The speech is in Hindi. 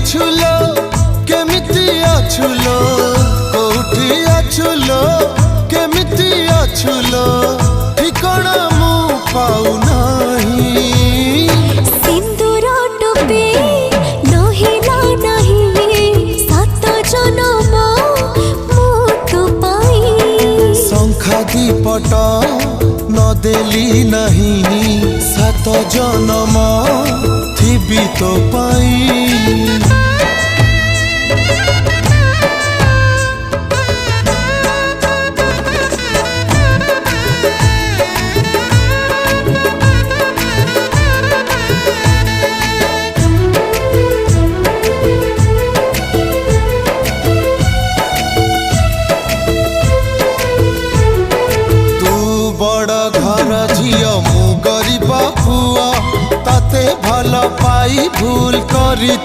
अछुलो केमिति अछुलो कोठी अछुलो केमिति अछुलो ठिकाना मु पाउ नहीं। सिंदूर टोपे नहिला नहीं सात जन्म मु तो पाई। शंखा दीपट न देली नहीं सात जन्म थिबी तो पाई। घर झियो मु गरीब पुआ ताते भल पाई भूल करी।